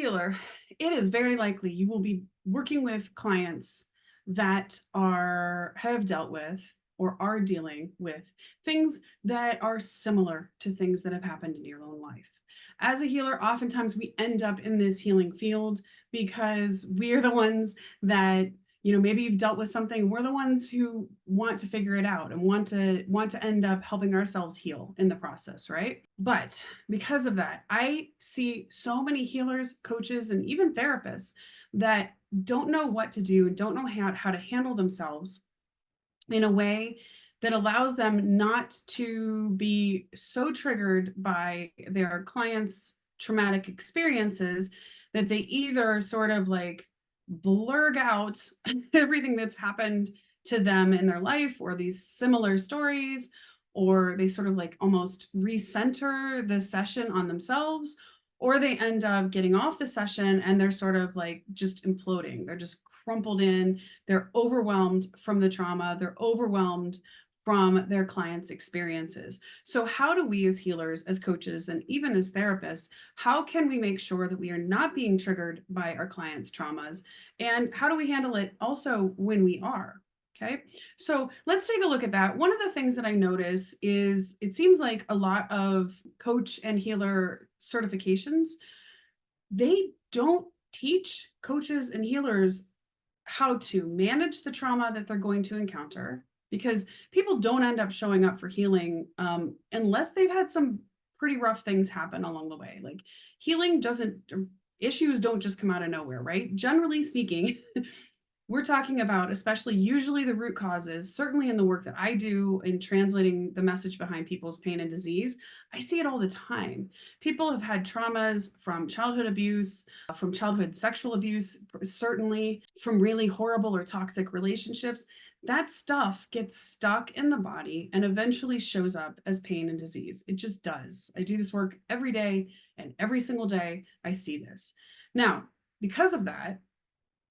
healer, it is very likely you will be working with clients that have dealt with or are dealing with things that are similar to things that have happened in your own life. As a healer, oftentimes we end up in this healing field because we're the ones that, maybe you've dealt with something. We're the ones who want to figure it out and want to end up helping ourselves heal in the process, right? But because of that, I see so many healers, coaches, and even therapists that don't know what to do, don't know how to handle themselves in a way that allows them not to be so triggered by their clients' traumatic experiences that they either sort of like blurg out everything that's happened to them in their life or these similar stories, or they sort of like almost recenter the session on themselves, or they end up getting off the session and they're sort of like just imploding. They're just crumpled in. They're overwhelmed from the trauma. They're overwhelmed from their clients' experiences. So how do we as healers, as coaches, and even as therapists, how can we make sure that we are not being triggered by our clients' traumas? And how do we handle it also when we are? Okay, so let's take a look at that. One of the things that I notice is it seems like a lot of coach and healer certifications, they don't teach coaches and healers how to manage the trauma that they're going to encounter, because people don't end up showing up for healing unless they've had some pretty rough things happen along the way. Like healing doesn't, issues don't just come out of nowhere, right? Generally speaking, we're talking about, especially usually the root causes, certainly in the work that I do in translating the message behind people's pain and disease. I see it all the time. People have had traumas from childhood abuse, from childhood sexual abuse, certainly from really horrible or toxic relationships. That stuff gets stuck in the body and eventually shows up as pain and disease. It just does. I do this work every day, and every single day I see this. Now, because of that,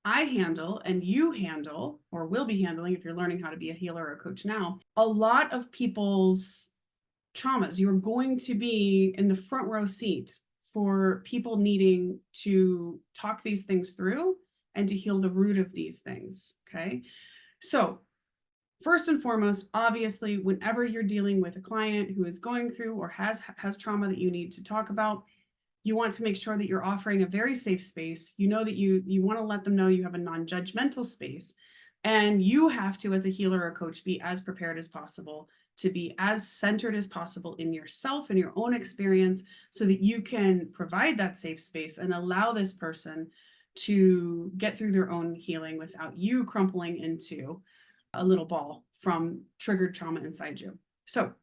I handle, and you handle, or will be handling if you're learning how to be a healer or a coach now, a lot of people's traumas. You're going to be in the front row seat for people needing to talk these things through and to heal the root of these things. Okay. So, first and foremost, obviously, whenever you're dealing with a client who is going through or has trauma that you need to talk about, you want to make sure that you're offering a very safe space. You know that you want to let them know you have a non-judgmental space. And you have to, as a healer or coach, be as prepared as possible, to be as centered as possible in yourself and your own experience, so that you can provide that safe space and allow this person to get through their own healing without you crumpling into a little ball from triggered trauma inside you. So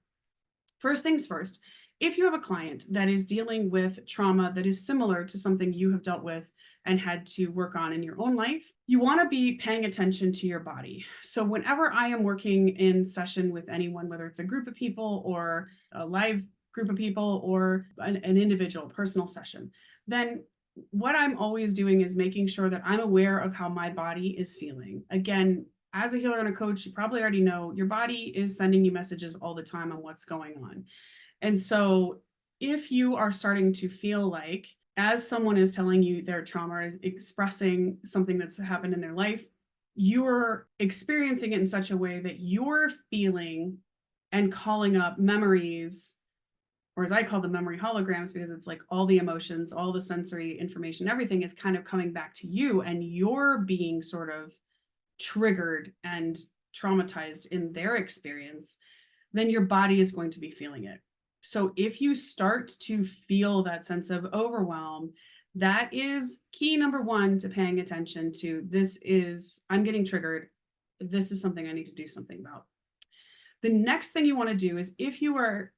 first things first, if you have a client that is dealing with trauma that is similar to something you have dealt with and had to work on in your own life, you want to be paying attention to your body. So whenever I am working in session with anyone, whether it's a group of people or a live group of people or an individual personal session, then what I'm always doing is making sure that I'm aware of how my body is feeling. Again, as a healer and a coach, you probably already know your body is sending you messages all the time on what's going on. And so if you are starting to feel like, as someone is telling you their trauma, is expressing something that's happened in their life, you're experiencing it in such a way that you're feeling and calling up memories, or as I call them, memory holograms, because it's like all the emotions, all the sensory information, everything is kind of coming back to you, and you're being sort of triggered and traumatized in their experience, then your body is going to be feeling it. So if you start to feel that sense of overwhelm, that is key number one to paying attention to. This is, I'm getting triggered. This is something I need to do something about. The next thing you want to do is, if you are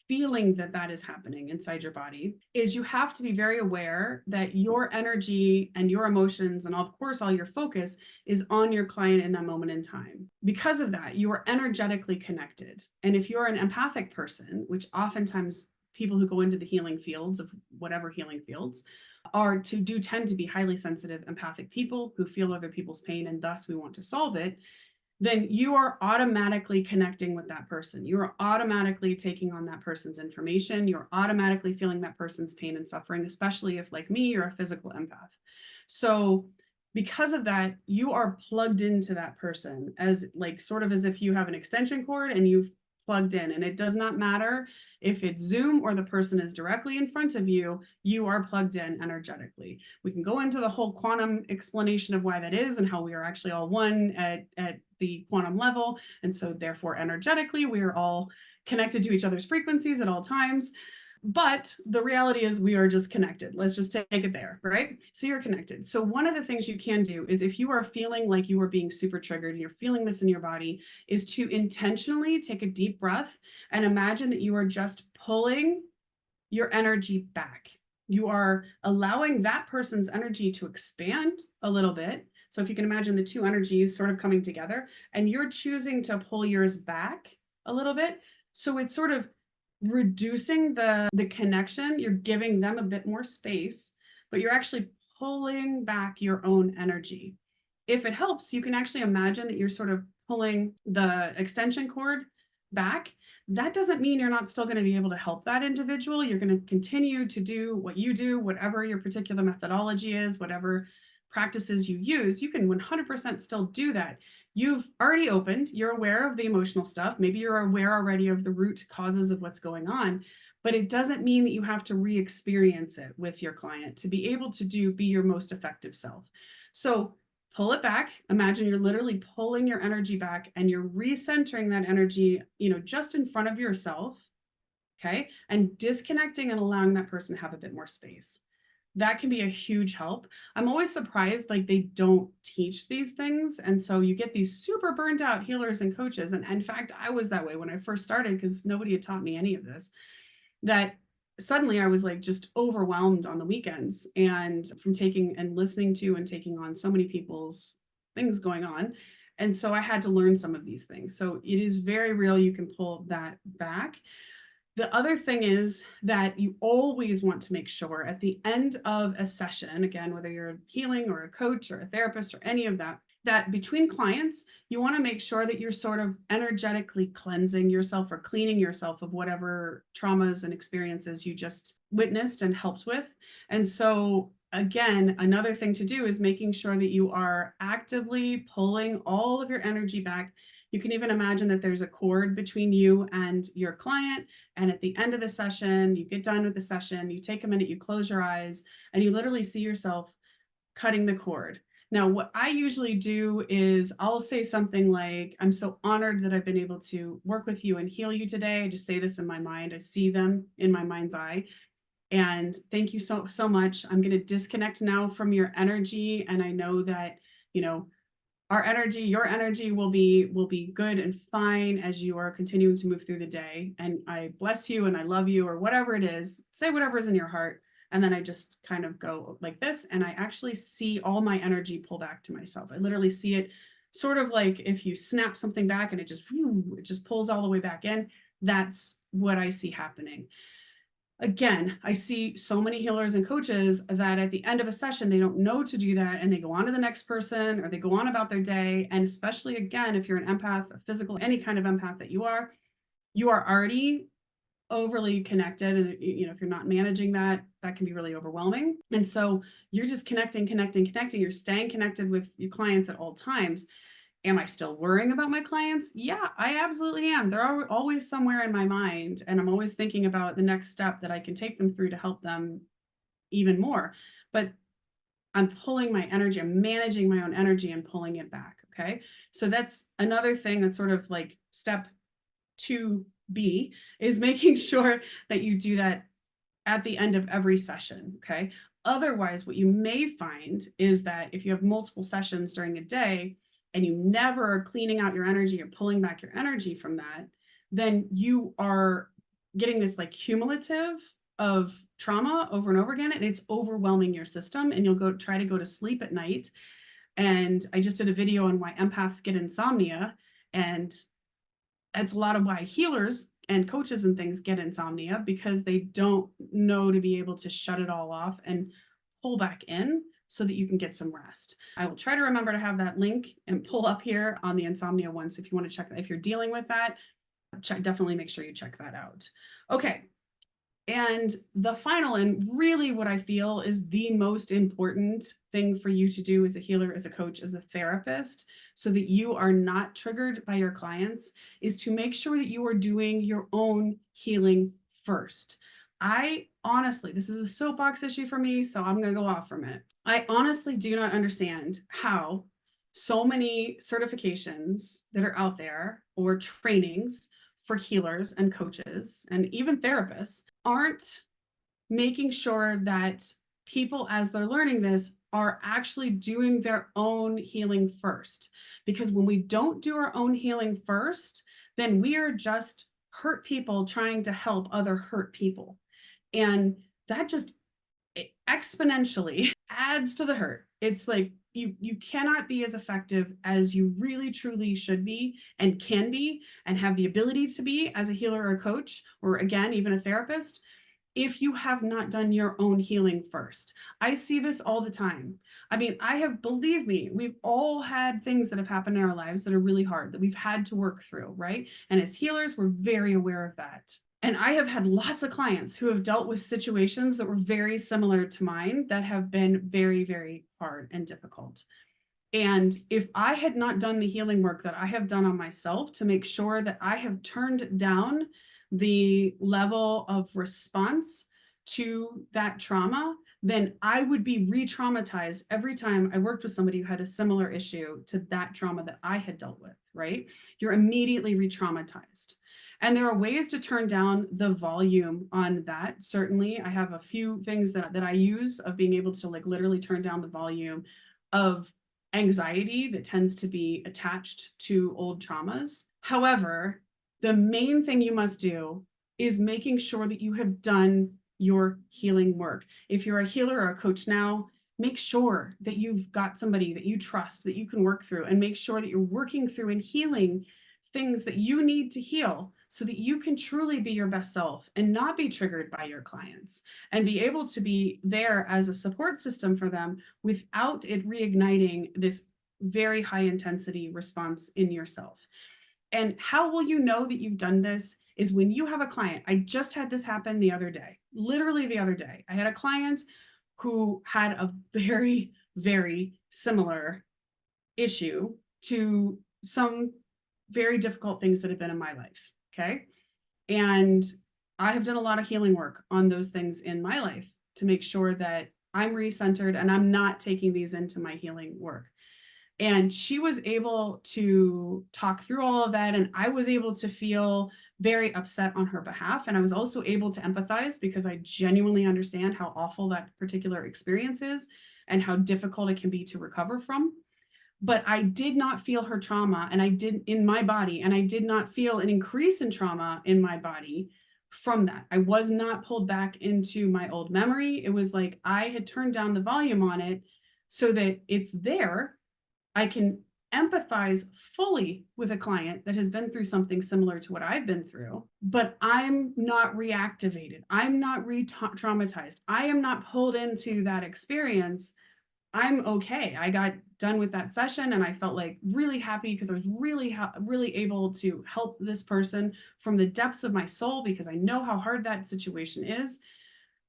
feeling that that is happening inside your body, is you have to be very aware that your energy and your emotions, and of course all your focus, is on your client in that moment in time. Because of that, you are energetically connected. And if you're an empathic person, which oftentimes people who go into the healing fields, of whatever healing fields, tend to be highly sensitive, empathic people who feel other people's pain, and thus we want to solve it, then you are automatically connecting with that person. You are automatically taking on that person's information. You're automatically feeling that person's pain and suffering, especially if, like me, you're a physical empath. So because of that, you are plugged into that person as like sort of as if you have an extension cord and you've plugged in. And it does not matter if it's Zoom or the person is directly in front of you, you are plugged in energetically. We can go into the whole quantum explanation of why that is and how we are actually all one at the quantum level. And so therefore, energetically, we are all connected to each other's frequencies at all times. But the reality is we are just connected. Let's just take it there, right? So you're connected. So one of the things you can do is if you are feeling like you are being super triggered and you're feeling this in your body, is to intentionally take a deep breath and imagine that you are just pulling your energy back. You are allowing that person's energy to expand a little bit. So if you can imagine the two energies sort of coming together, and you're choosing to pull yours back a little bit. So it's sort of reducing the connection. You're giving them a bit more space, but you're actually pulling back your own energy. If it helps, you can actually imagine that you're sort of pulling the extension cord back. That doesn't mean you're not still going to be able to help that individual. You're going to continue to do what you do, whatever your particular methodology is, whatever practices you use, you can 100% still do that. You've already opened, you're aware of the emotional stuff. Maybe you're aware already of the root causes of what's going on, but it doesn't mean that you have to re-experience it with your client to be able to be your most effective self. So pull it back. Imagine you're literally pulling your energy back and you're recentering that energy, just in front of yourself. Okay. And disconnecting and allowing that person to have a bit more space. That can be a huge help. I'm always surprised, like they don't teach these things. And so you get these super burnt out healers and coaches. And in fact, I was that way when I first started because nobody had taught me any of this, that suddenly I was like just overwhelmed on the weekends and from taking and listening to and taking on so many people's things going on. And so I had to learn some of these things. So it is very real. You can pull that back. The other thing is that you always want to make sure at the end of a session, again, whether you're healing or a coach or a therapist or any of that, that between clients, you want to make sure that you're sort of energetically cleansing yourself or cleaning yourself of whatever traumas and experiences you just witnessed and helped with. And so again, another thing to do is making sure that you are actively pulling all of your energy back. You can even imagine that there's a cord between you and your client. And at the end of the session, you get done with the session, you take a minute, you close your eyes, and you literally see yourself cutting the cord. Now, what I usually do is I'll say something like, I'm so honored that I've been able to work with you and heal you today. I just say this in my mind. I see them in my mind's eye. And thank you so much. I'm going to disconnect now from your energy. And I know that, our energy, your energy will be good and fine as you are continuing to move through the day. And I bless you and I love you, or whatever it is. Say whatever is in your heart. And then I just kind of go like this, and I actually see all my energy pull back to myself. I literally see it sort of like if you snap something back and it just pulls all the way back in. That's what I see happening. Again, I see so many healers and coaches that at the end of a session, they don't know to do that. And they go on to the next person or they go on about their day. And especially, again, if you're an empath, a physical, any kind of empath that you are already overly connected. And, if you're not managing that, that can be really overwhelming. And so you're just connecting. You're staying connected with your clients at all times. Am I still worrying about my clients? Yeah, I absolutely am. They're always somewhere in my mind. And I'm always thinking about the next step that I can take them through to help them even more. But I'm pulling my energy, I'm managing my own energy and pulling it back. Okay. So that's another thing that's sort of like step 2B is making sure that you do that at the end of every session. Okay. Otherwise, what you may find is that if you have multiple sessions during a day, and you never are cleaning out your energy or pulling back your energy from that, then you are getting this like cumulative of trauma over and over again, and it's overwhelming your system, and you'll try to go to sleep at night. And I just did a video on why empaths get insomnia, and that's a lot of why healers and coaches and things get insomnia, because they don't know to be able to shut it all off and pull back in. so that you can get some rest. I will try to remember to have that link and pull up here on the insomnia one. So if you want to check that, if you're dealing with that, definitely make sure you check that out. Okay. And the final, and really what I feel is the most important thing for you to do as a healer, as a coach, as a therapist, so that you are not triggered by your clients, is to make sure that you are doing your own healing first. I honestly, this is a soapbox issue for me, so I'm going to go off for a minute. I honestly do not understand how so many certifications that are out there or trainings for healers and coaches and even therapists aren't making sure that people, as they're learning this, are actually doing their own healing first. Because when we don't do our own healing first, then we are just hurt people trying to help other hurt people. And that just exponentially adds to the hurt. It's like you cannot be as effective as you really truly should be and can be and have the ability to be as a healer or a coach, or again, even a therapist, if you have not done your own healing first. I see this all the time. I mean, believe me, we've all had things that have happened in our lives that are really hard, that we've had to work through, right? And as healers, we're very aware of that. And I have had lots of clients who have dealt with situations that were very similar to mine that have been very, very hard and difficult. And if I had not done the healing work that I have done on myself to make sure that I have turned down the level of response to that trauma, then I would be re-traumatized every time I worked with somebody who had a similar issue to that trauma that I had dealt with, right? You're immediately re-traumatized. And there are ways to turn down the volume on that. Certainly, I have a few things that I use of being able to like literally turn down the volume of anxiety that tends to be attached to old traumas. However, the main thing you must do is making sure that you have done your healing work. If you're a healer or a coach now, make sure that you've got somebody that you trust, that you can work through, and make sure that you're working through and healing things that you need to heal so that you can truly be your best self and not be triggered by your clients and be able to be there as a support system for them without it reigniting this very high intensity response in yourself. And how will you know that you've done this is when you have a client. I just had this happen the other day, literally the other day. I had a client who had a very, very similar issue to some very difficult things that have been in my life. Okay. And I have done a lot of healing work on those things in my life to make sure that I'm recentered and I'm not taking these into my healing work. And she was able to talk through all of that. And I was able to feel very upset on her behalf. And I was also able to empathize because I genuinely understand how awful that particular experience is and how difficult it can be to recover from. But I did not feel her trauma and I did in my body, and I did not feel an increase in trauma in my body from that. I was not pulled back into my old memory. It was like I had turned down the volume on it so that it's there. I can empathize fully with a client that has been through something similar to what I've been through, but I'm not reactivated. I'm not re-traumatized. I am not pulled into that experience. I'm okay. I got done with that session and I felt like really happy because I was really able to help this person from the depths of my soul because I know how hard that situation is.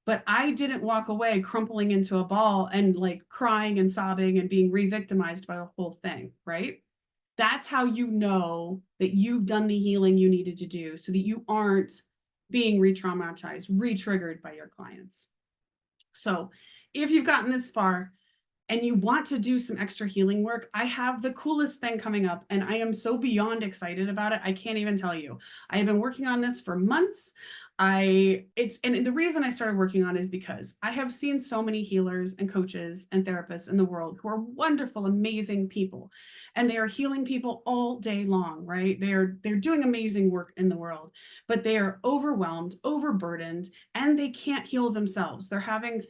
But I didn't walk away crumpling into a ball and like crying and sobbing and being re-victimized by the whole thing, right? That's how you know that you've done the healing you needed to do so that you aren't being re-traumatized, re-triggered by your clients. So if you've gotten this far, and you want to do some extra healing work, I have the coolest thing coming up and I am so beyond excited about it. I can't even tell you. I have been working on this for months. And the reason I started working on it is because I have seen so many healers and coaches and therapists in the world who are wonderful, amazing people, and they are healing people all day long, right? They're doing amazing work in the world, but they are overwhelmed, overburdened, and they can't heal themselves. They're having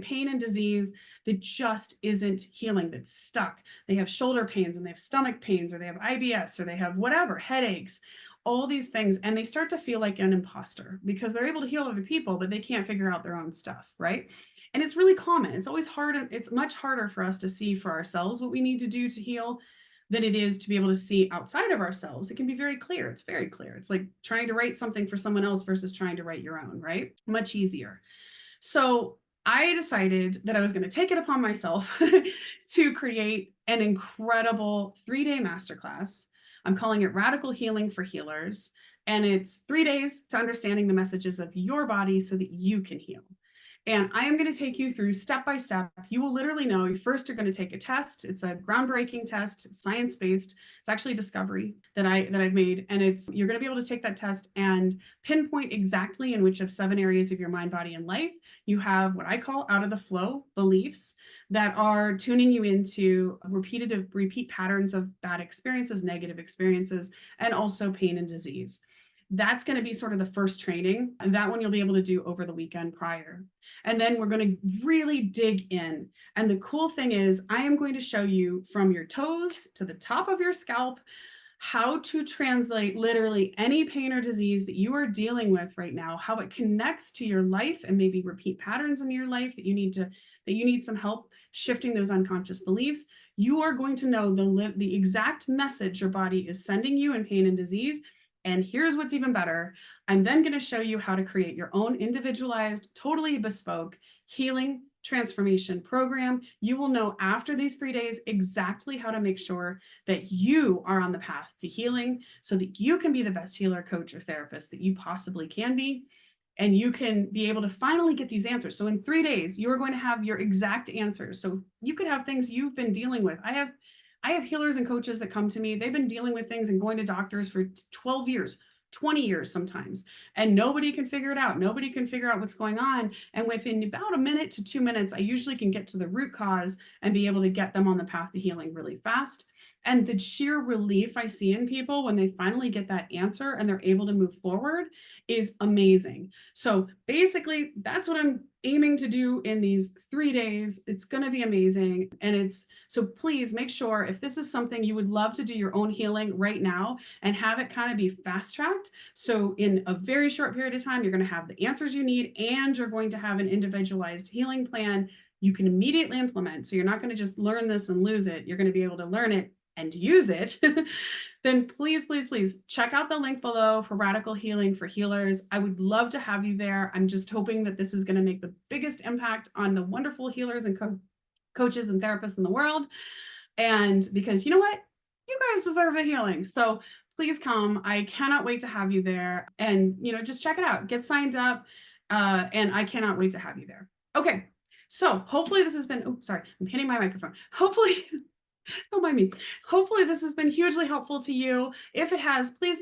pain and disease that just isn't healing, that's stuck. They have shoulder pains and they have stomach pains, or they have IBS, or they have whatever, headaches, all these things. And they start to feel like an imposter because they're able to heal other people, but they can't figure out their own stuff, right? And it's really common. It's always hard. It's much harder for us to see for ourselves what we need to do to heal than it is to be able to see outside of ourselves. It can be very clear. It's very clear. It's like trying to write something for someone else versus trying to write your own, right? Much easier. So I decided that I was going to take it upon myself to create an incredible 3-day masterclass. I'm calling it Radical Healing for Healers. And it's 3 days to understanding the messages of your body so that you can heal. And I am going to take you through step by step. You will literally know. You first are going to take a test. It's a groundbreaking test, science-based. It's actually a discovery that I've made. And you're going to be able to take that test and pinpoint exactly in which of 7 areas of your mind, body, and life you have what I call out of the flow beliefs that are tuning you into repeat patterns of bad experiences, negative experiences, and also pain and disease. That's going to be sort of the first training. And that one you'll be able to do over the weekend prior. And then we're going to really dig in. And the cool thing is, I am going to show you from your toes to the top of your scalp how to translate literally any pain or disease that you are dealing with right now, how it connects to your life and maybe repeat patterns in your life that you need some help shifting those unconscious beliefs. You are going to know the exact message your body is sending you in pain and disease. And here's what's even better. I'm then going to show you how to create your own individualized, totally bespoke healing transformation program. You will know after these 3 days exactly how to make sure that you are on the path to healing so that you can be the best healer, coach, or therapist that you possibly can be. And you can be able to finally get these answers. So in 3 days, you're going to have your exact answers. So you could have things you've been dealing with. I have healers and coaches that come to me. They've been dealing with things and going to doctors for 12 years, 20 years sometimes, and nobody can figure it out. Nobody can figure out what's going on. And within about a minute to 2 minutes, I usually can get to the root cause and be able to get them on the path to healing really fast. And the sheer relief I see in people when they finally get that answer and they're able to move forward is amazing. So basically, that's what I'm aiming to do in these 3 days. It's going to be amazing. And so please make sure if this is something you would love to do your own healing right now and have it kind of be fast tracked. So in a very short period of time, you're going to have the answers you need and you're going to have an individualized healing plan you can immediately implement. So you're not going to just learn this and lose it. You're going to be able to learn it and use it. Then please, please, please check out the link below for Radical Healing for Healers. I would love to have you there. I'm just hoping that this is going to make the biggest impact on the wonderful healers and coaches and therapists in the world. And because you know what? You guys deserve the healing. So please come. I cannot wait to have you there. And, just check it out. Get signed up. And I cannot wait to have you there. Okay. So hopefully this has been, oh, sorry, I'm hitting my microphone. Hopefully don't mind me. Hopefully this has been hugely helpful to you. If it has, please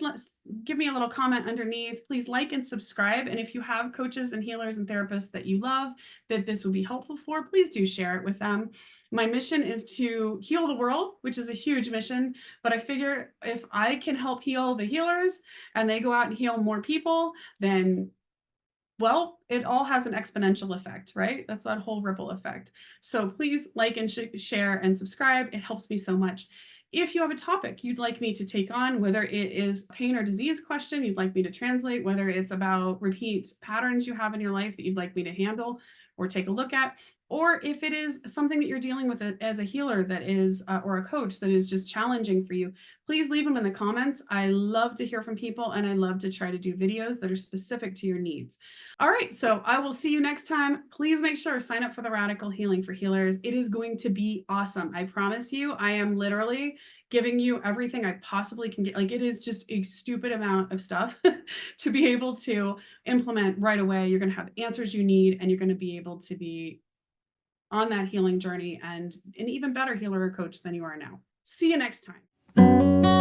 give me a little comment underneath. Please like and subscribe. And if you have coaches and healers and therapists that you love, that this would be helpful for, please do share it with them. My mission is to heal the world, which is a huge mission. But I figure if I can help heal the healers and they go out and heal more people, then well, it all has an exponential effect, right? That's that whole ripple effect. So please like and share and subscribe. It helps me so much. If you have a topic you'd like me to take on, whether it is a pain or disease question you'd like me to translate, whether it's about repeat patterns you have in your life that you'd like me to handle or take a look at, or if it is something that you're dealing with as a healer that is, or a coach that is just challenging for you, please leave them in the comments. I love to hear from people and I love to try to do videos that are specific to your needs. All right, so I will see you next time. Please make sure sign up for the Radical Healing for Healers. It is going to be awesome. I promise you, I am literally giving you everything I possibly can get. Like, it is just a stupid amount of stuff to be able to implement right away. You're going to have answers you need, and you're going to be able to be on that healing journey and an even better healer or coach than you are now. See you next time.